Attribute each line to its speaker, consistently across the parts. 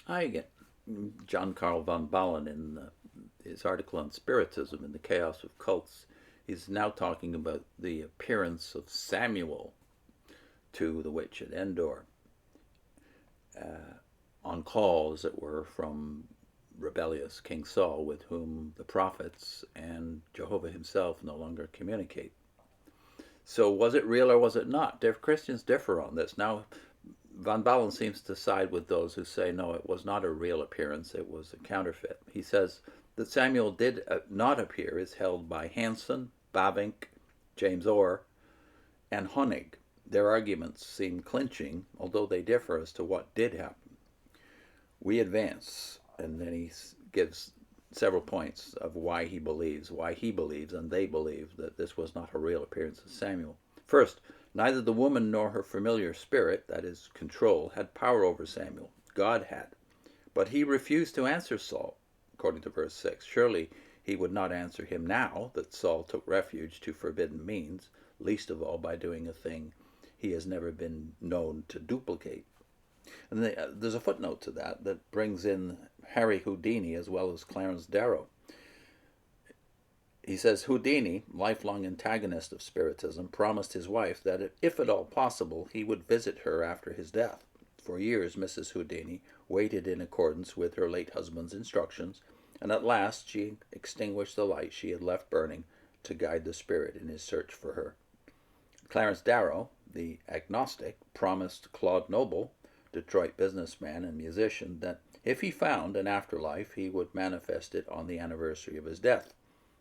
Speaker 1: I get John Karel von Baalen in his article on Spiritism and the Chaos of Cults. He's now talking about the appearance of Samuel to the witch at Endor, on call, as it were, from rebellious King Saul, with whom the prophets and Jehovah himself no longer communicate. So was it real or was it not? Christians differ on this. Now, Von Baalen seems to side with those who say, no, it was not a real appearance, it was a counterfeit. He says that Samuel did not appear is held by Hansen, Bavinck, James Orr, and Honig. Their arguments seem clinching, although they differ as to what did happen. We advance, and then he gives several points of why he believes, and they believe that this was not a real appearance of Samuel. First, neither the woman nor her familiar spirit, that is, control, had power over Samuel. God had. But he refused to answer Saul, according to verse 6. Surely he would not answer him now that Saul took refuge to forbidden means, least of all by doing a thing he has never been known to duplicate. And there's a footnote to that brings in Harry Houdini as well as Clarence Darrow. He says Houdini, lifelong antagonist of Spiritism, promised his wife that if at all possible he would visit her after his death. For years Mrs. Houdini waited in accordance with her late husband's instructions, and at last she extinguished the light she had left burning to guide the spirit in his search for her. Clarence Darrow, the agnostic, promised Claude Noble, Detroit businessman and musician, that if he found an afterlife, he would manifest it on the anniversary of his death.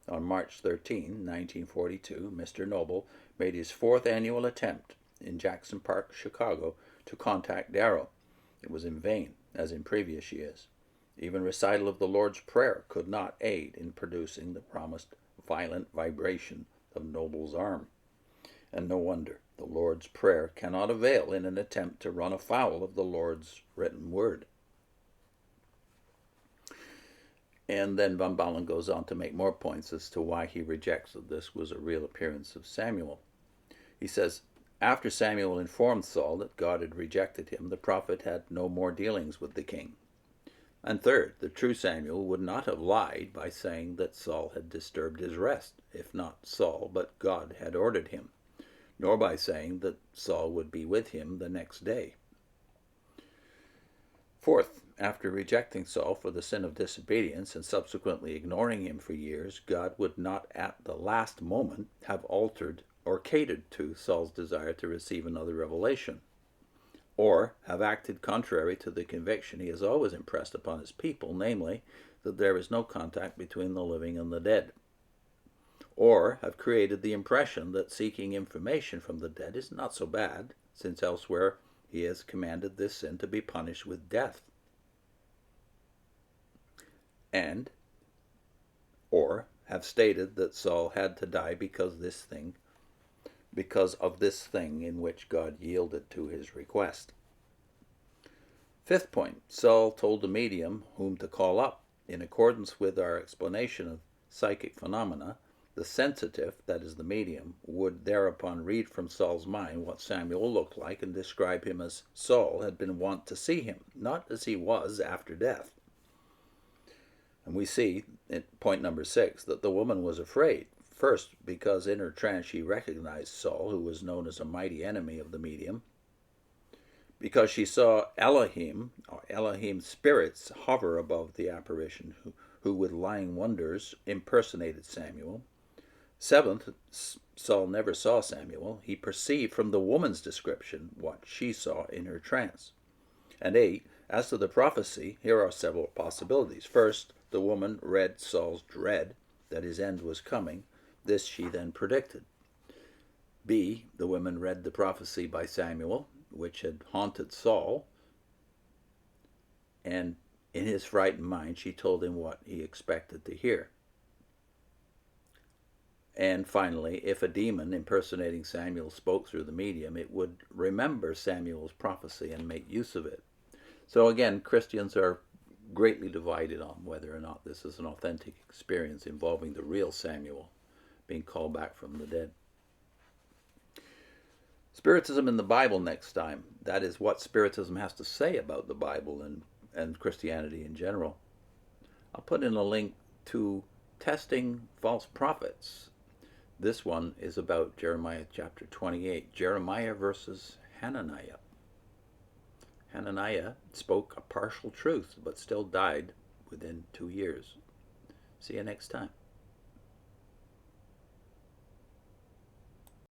Speaker 1: On March 13, 1942, Mr. Noble made his fourth annual attempt in Jackson Park, Chicago, to contact Darrow. It was in vain, as in previous years. Even recital of the Lord's Prayer could not aid in producing the promised violent vibration of Noble's arm. And no wonder. The Lord's Prayer cannot avail in an attempt to run afoul of the Lord's written word. And then Von Baalen goes on to make more points as to why he rejects that this was a real appearance of Samuel. He says, after Samuel informed Saul that God had rejected him, the prophet had no more dealings with the king. And third, the true Samuel would not have lied by saying that Saul had disturbed his rest, if not Saul, but God had ordered him, nor by saying that Saul would be with him the next day. Fourth, after rejecting Saul for the sin of disobedience and subsequently ignoring him for years, God would not at the last moment have altered or catered to Saul's desire to receive another revelation, or have acted contrary to the conviction he has always impressed upon his people, namely, that there is no contact between the living and the dead, or have created the impression that seeking information from the dead is not so bad, since elsewhere he has commanded this sin to be punished with death, and or have stated that Saul had to die because of this thing in which God yielded to his request. Fifth point, Saul told the medium whom to call up. In accordance with our explanation of psychic phenomena, the sensitive, that is the medium, would thereupon read from Saul's mind what Samuel looked like and describe him as Saul had been wont to see him, not as he was after death. And we see, in point number 6, that the woman was afraid. First, because in her trance she recognized Saul, who was known as a mighty enemy of the medium. Because she saw Elohim, or Elohim spirits, hover above the apparition, who with lying wonders impersonated Samuel. Seventh, Saul never saw Samuel. He perceived from the woman's description what she saw in her trance. And 8, as to the prophecy, here are several possibilities. First, the woman read Saul's dread that his end was coming. This she then predicted. B, the woman read the prophecy by Samuel, which had haunted Saul, and in his frightened mind she told him what he expected to hear. And finally, if a demon impersonating Samuel spoke through the medium, it would remember Samuel's prophecy and make use of it. So again, Christians are greatly divided on whether or not this is an authentic experience involving the real Samuel being called back from the dead. Spiritism in the Bible next time. That is what Spiritism has to say about the Bible and Christianity in general. I'll put in a link to Testing False Prophets. This one is about Jeremiah chapter 28, Jeremiah versus Hananiah. Hananiah spoke a partial truth, but still died within 2 years. See you next time.